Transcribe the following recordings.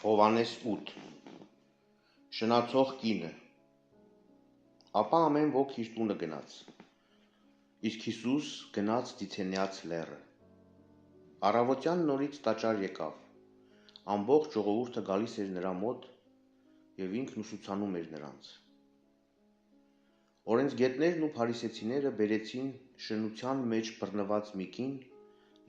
Հովհաննես 8 Շնացող կինը։ Ապա ամեն ոք իր տունը գնաց, իսկ Հիսուս գնաց Դիցենյաց լեռը։ Առավոտյան նորից տաճար եկավ, ամբողջ ժողովուրդը գալիս էր նրա մոտ և ինքն ուսուցանում էր նրանց։ Օրենսգետներն ու փարիսեցիները բերեցին շնության մեջ բռնված մի կին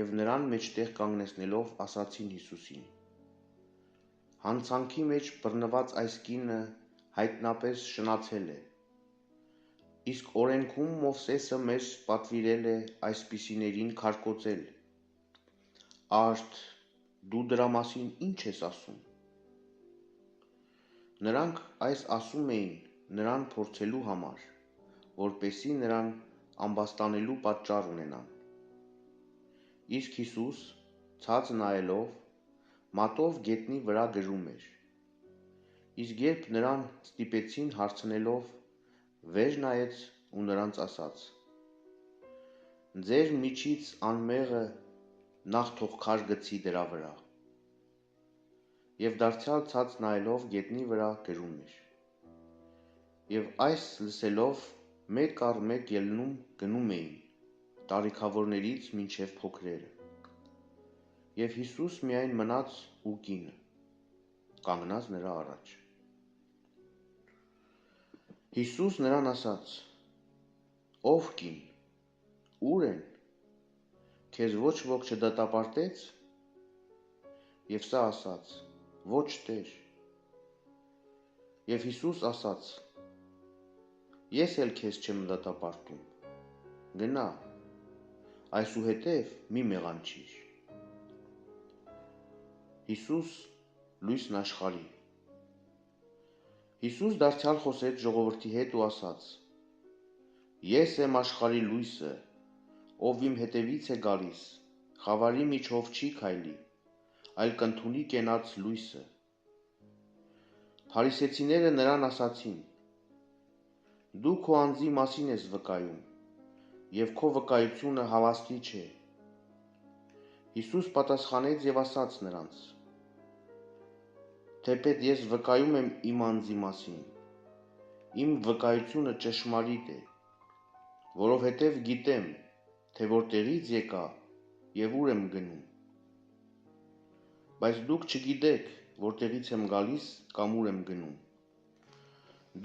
և նրան մեջտեղ կանգնեցնելով ասացին Հիսուսին. հանցանքի մեջ բռնված այս կինը հայտնապես շնացել է, իսկ օրենքում Մովսեսը մեզ պատվիրել է այսպիսիներին քարկոծել, արդ դու դրա մասին ինչ ես ասում։ Նրանք այս ասում էին նրան փորձելու համար, որպեսզի նրան ամբաստանելու պատճառ ունենան։ Իսկ Հիսուս, ցած նայելով, մատով գետնի վրա գրում էր, իսկ երբ նրան ստիպեցին հարցնելով, վեր նայեց ու նրանց ասաց. ձեր միջից անմեղը նախ թող քար գցի դրա վրա։ Եվ դարձյալ ցած նայելով գետնի վրա գրում էր։ Եվ այս լսելով մեկ առ մեկ ելնում գնում էին, տարիքավորներից մինչև փոքրերը։ Եվ Հիսուս միայն մնաց ու կինը, կանգնած նրա առաջ։ Հիսուս նրան ասաց. ով կին, ուր են, քեզ ոչ ոք չդատապարտեց։ Եվ սա ասաց. ոչ Տեր։ Եվ Հիսուս ասաց. ես էլ քեզ չեմ դատապարտում, գնա, այսուհետև մի մեղանչիր։ Հիսուս լույսն աշխարհի։ Հիսուս դարձյալ խոսեց ժողովրդի հետ ու ասաց. ես եմ աշխարհի լույսը, ով իմ հետևից է գալիս, խավարի միջով չի քայլի, այլ կընդունի կենաց լույսը։ Փարիսեցիները նրան ասացին. դու քո անձի մասին ես վկայում, և քո վկայությունը հավաստի չէ։ Հիսուս պատասխանեց և ասաց նրանց. թեպետ ես վկայում եմ իմ անձի մասին, իմ վկայությունը ճշմարիտ է, որովհետև գիտեմ, թե որտեղից եկա և ուր եմ գնում։ Բայց դուք չգիտեք, որտեղից եմ գալիս կամ ուր եմ գնում։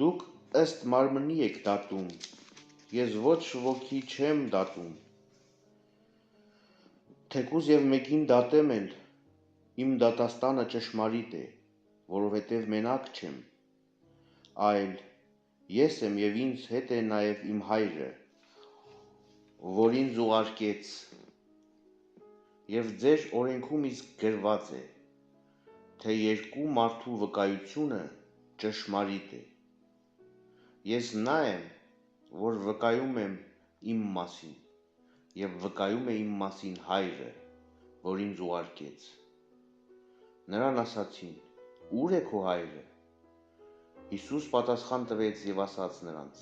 Դուք ըստ մարմնի եք դատում, ես ոչ ոքի չեմ դատում։ Թեկուզ և մեկին դատեմ էլ, իմ դատաստանը ճշմարիտ է, որովհետև մենակ չեմ, այլ ես եմ և ինձ հետ է նաև իմ Հայրը, որ ինձ ուղարկեց։ Եվ ձեր օրենքում իսկ գրված է, թե երկու մարդու վկայությունը ճշմարիտ է։ Ես նա եմ, որ վկայում եմ իմ մասին, և վկայում է իմ մասին Հայրը, որ ինձ ուղարկեց։ Նրան ասացին. ուր է քո Հայրը։ Հիսուս պատասխան տվեց և ասաց նրանց.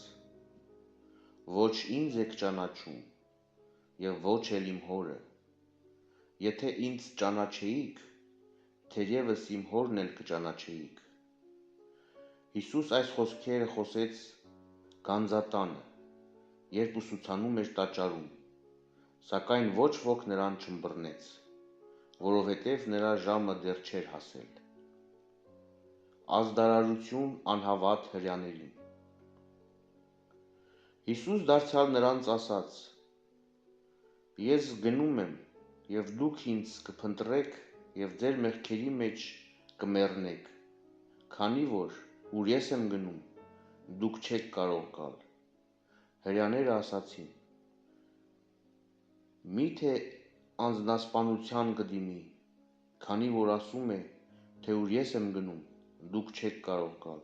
ոչ ինձ եք ճանաչում և ոչ էլ իմ Հորը։ Եթե ինձ ճանաչեիք, թերևս իմ Հորն էլ կճանաչեիք։ Հիսուս այս խոսքերը խոսեց գանձատանը, երբ ուսուցանում էր տաճարում, սակայն ոչ ոք նրան չըմբռնեց, որովհետև նրա ժամը դեռ չէր հասել։ Ազդարարություն անհավատ հրեաներին։ Հիսուս դարձյալ նրանց ասաց. ես գնում եմ, և դուք ինձ կփնտրեք և ձեր մեղքերի մեջ կմեռնեք, քանի որ ուր ես եմ գնում, դուք չեք կարող գալ։ Հրեաները ասացին. միթե անձնասպանության կդիմի, քանի որ ասում է, թե ուր ես եմ գնում, դուք չեք կարող գալ։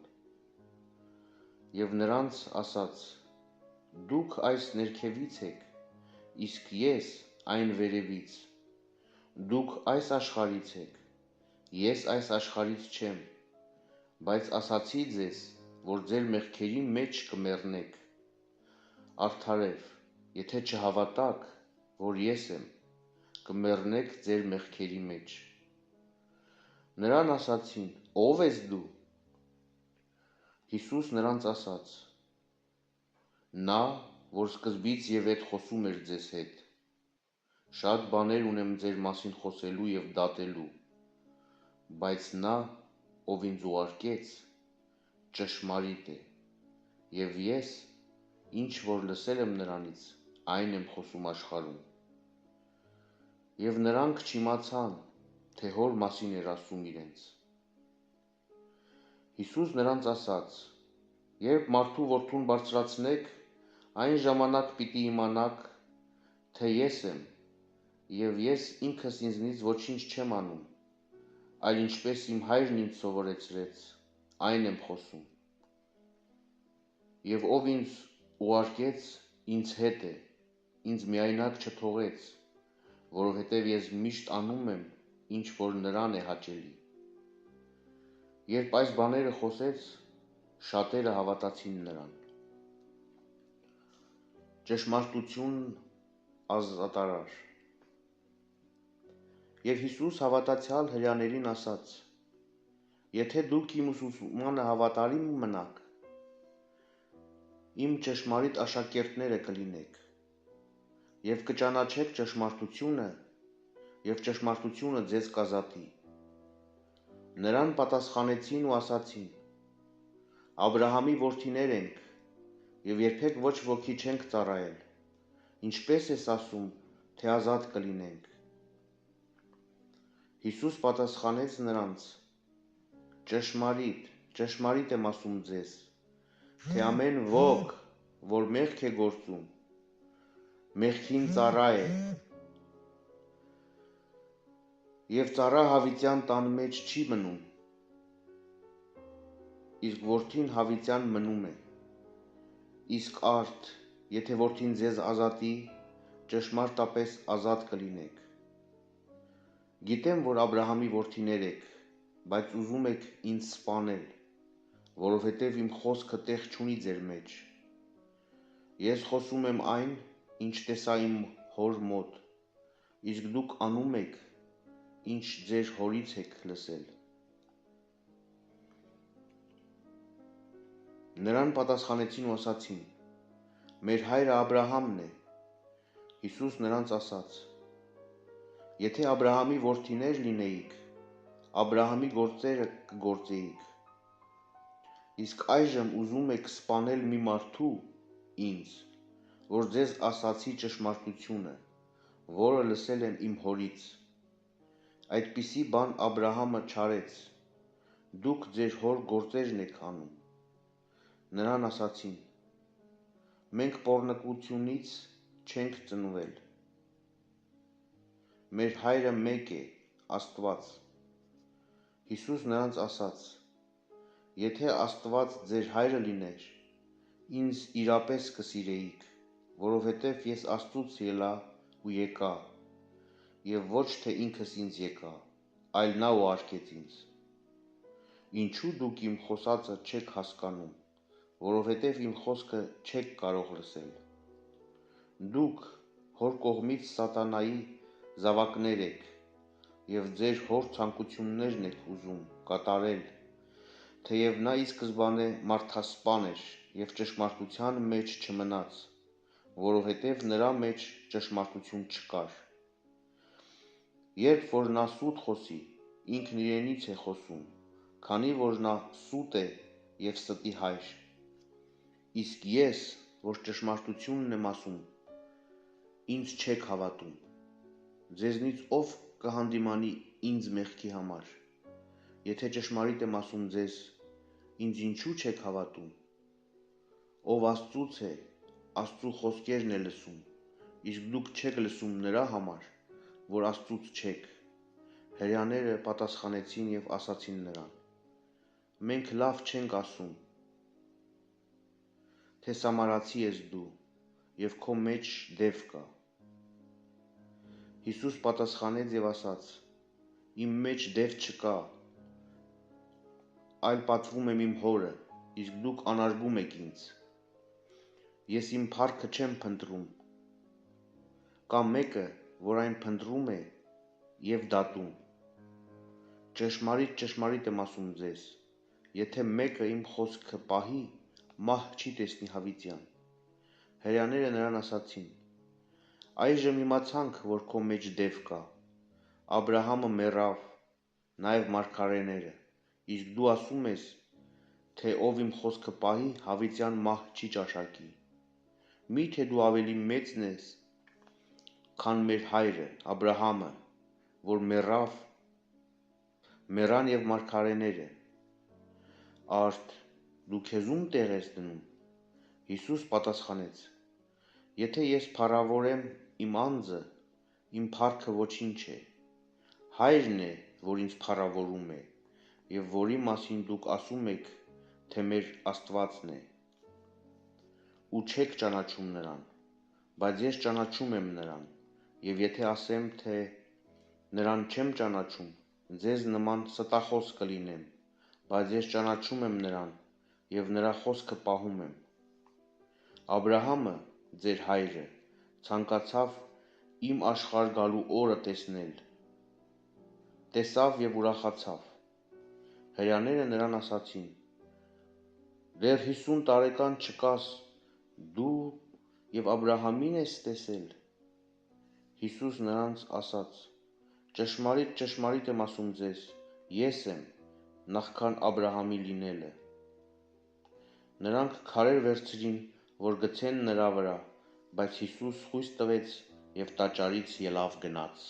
Եվ նրանց ասաց. դուք այս ներքևից եք, իսկ ես այն վերևից։ Դուք այս աշխարհից եք, ես այս աշխարհից չեմ, բայց ասացի ձեզ, որ ձեր մեղքերի մեջ կմեռնեք։ Արդարև, եթե չհավատաք, որ ես եմ, կմեռնեք ձեր մեղքերի մեջ։ Նրան ասացին. «Ո՞վ ես դու»։ Հիսուս նրանց ասաց. «Նա, որ սկզբից եւ ետ խոսում էր ձեզ հետ։ Շատ բաներ ունեմ ձեր մասին խոսելու եւ դատելու, բայց նա, ով ինձ ուղարկեց, ճշմարիտ է, եւ ես, ինչ որ լսել եմ նրանից, այն եմ խոսում աշխարհում»։ Եվ նրանք չիմացան, թե Հոր մասին էր ասում իրենց։ Հիսուս նրանց ասաց. «Երբ մարդու որդուն բարձրացնեք, այն ժամանակ պիտի իմանաք, թե ես եմ, եւ ես ինքս ինձնից ոչինչ չեմ անում, այլ ինչպես իմ Հայրն ինձ սովորեցրեց, այն եմ խոսում։ Եվ ով ինձ ուղարկեց, ինձ հետ է, ինձ միայնակ չթողեց, որովհետև ես միշտ անում եմ, ինչ որ նրան է հաճելի»։ Երբ այս բաները խոսեց, շատերը հավատացին նրան։ Ճշմարտություն ազատարար։ Եվ Հիսուս հավատացյալ հրեաներին ասաց. «Եթե դուք իմ ուսուցմանը հավատարիմ մնաք, իմ ճշմարիտ աշակերտները կլինեք, եւ կճանաչեք ճշմարտությունը, եւ ճշմարտությունը ձեզ կազատի»։ Նրան պատասխանեցին ու ասացին. «Աբրահամի որդիներ ենք, եւ երբեք ոչ ոքի չենք ծառայել, ինչպես ես ասում, թե ազատ կլինենք»։ Հիսուս պատասխանեց նրանց. «Ճշմարիտ, ճշմարիտ եմ ասում ձեզ, թե ամեն ոք, որ մեղք է գործում, մեղքին ծառա է, եւ ծառա հավիտյան տան մեջ չի մնում, իսկ որդին հավիտյան մնում է։ Իսկ արդ, եթե որդին ձեզ ազատի, ճշմարտապես ազատ կլինեք։ Գիտեմ, որ Աբրահամի որդիներ եք, բայց ուզում եք ինձ սպանել, որովհետև իմ խոսքը տեղ չունի ձեր մեջ։ Ես խոսում եմ այն, ինչ տեսա իմ հոր մոտ, իսկ դուք անում եք, ինչ ձեր հորից եք լսել։ Նրան պատասխանեցին ու ասացին. «Մեր հայրը Աբրահամն է»։ Հիսուս նրանց ասաց. «Եթե Աբրահամի որդիներ լինեիք, Աբրահամի գործերը կգործեիք։ Իսկ այժմ ուզում եք սպանել մի մարդու, ինձ, որ ձեզ ասացի ճշմարտությունը, որը լսել եմ իմ հորից։ Այդպիսի բան Աբրահամը չարեց, դուք ձեր հոր գործերն եք անում»։ Նրան ասացին. «Մենք պոռնկությունից չենք ծնվել։ Մեր հայրը մեկ է, Աստված»։ Հիսուս նրանց ասաց. «Եթե Աստված ձեր հայրը լիներ, ինձ իրապես կսիրեիք, որովհետև ես Աստծուց ելա ու եկա, եւ ոչ թե ինքս ինձ եկա, այլ նա ուղարկեց ինձ։ Ինչու դուք իմ խոսածը չեք հասկանում, որովհետև իմ խոսքը չեք կարող լսել։ Դուք հոր կողմից սատանայի զավակներ եք, եւ ձեր հոր ցանկություններն եք ուզում կատարել, թեև նա ի սկզբանե մարդասպան էր եւ ճշմարտության մեջ չմնաց, որովհետև նրա մեջ ճշմարտություն չկար։ Երբ որ նա սուտ խոսի, ինքն իրենից է խոսում, քանի որ նա սուտ է եւ ստի հայր։ Իսկ ես, որ ճշմարտությունն եմ ասում, ինձ չեք հավատում։ Ձեզնից ով կհանդիմանի ինձ մեղքի համար։ Եթե ճշմարիտ եմ ասում ձեզ, ինձ ինչու չեք հավատում։ Ով Աստծուց է, Աստծու խոսքերն է լսում, իսկ դուք չեք լսում նրա համար, որ Աստծուց չեք։ Հրեաները պատասխանեցին եւ ասացին նրան. «Մենք լավ չենք ասում, թե սամարացի ես դու, եւ քո մեջ դև կա»։ Հիսուս պատասխանեց եւ ասաց. «Իմ մեջ դև չկա, այլ պատվում եմ իմ Հորը, իսկ դուք անարգում եք ինձ։ Ես իմ փառքը չեմ փնտրում, կա մեկը, որ այն փնտրում է եւ դատում։ ճշմարիտ, ճշմարիտ եմ ասում ձեզ, եթե մեկը իմ խոսքը պահի, մահ չի տեսնի հավիտյան։ Հրեաները նրան ասացին. այժմ իմացանք, որ քո մեջ դև կա, Աբրահամը մեռավ, նաև մարգարեները, իսկ դու ասում ես, թե ով իմ խոսքը պահի, հավիտյան մահ չի ճաշակի։ Մի՞թե դու ավելի մեծն ես, քան մեր հայրը, Աբրահամը, որ մեռան և մարգարեները, արդ դու քեզ ում տեղ ես դնում։ Հիսուս պատասխանեց. եթե ես փառավորեմ իմ անձը, իմ փառքը ոչինչ է, հայրն է, որ ինձ փառավորում է, և որի մասին դուք ասում եք, թե մեր Աստվածն է, ու չեք ճանաչում նրան, բայց ես ճանաչում եմ նրան, և եթե ասեմ, թե նրան չեմ ճանաչում, ձեզ նման ստախոս կլինեմ, բայց ես ճանաչում եմ նրան և նրա խոսքը պահում եմ։ Աբրահամը, ձեր հայրը, ցանկացավ իմ աշխարհ գալու օրը տեսնել, տեսավ և ուրախացավ։ Հրեաները նրան ասացին. դեռ 50 տարեկան չկաս, դու և Աբրահամին ես տեսել։ Հիսուս նրանց ասաց. ճշմարիտ, ճշմարիտ եմ ասում ձեզ, ես եմ, նախքան Աբրահամի լինելը։ Նրանք քարեր վերցրին, որ գցեն նրա վրա, բայց Հիսուս խույս տվեց և տաճարից ելավ գնաց։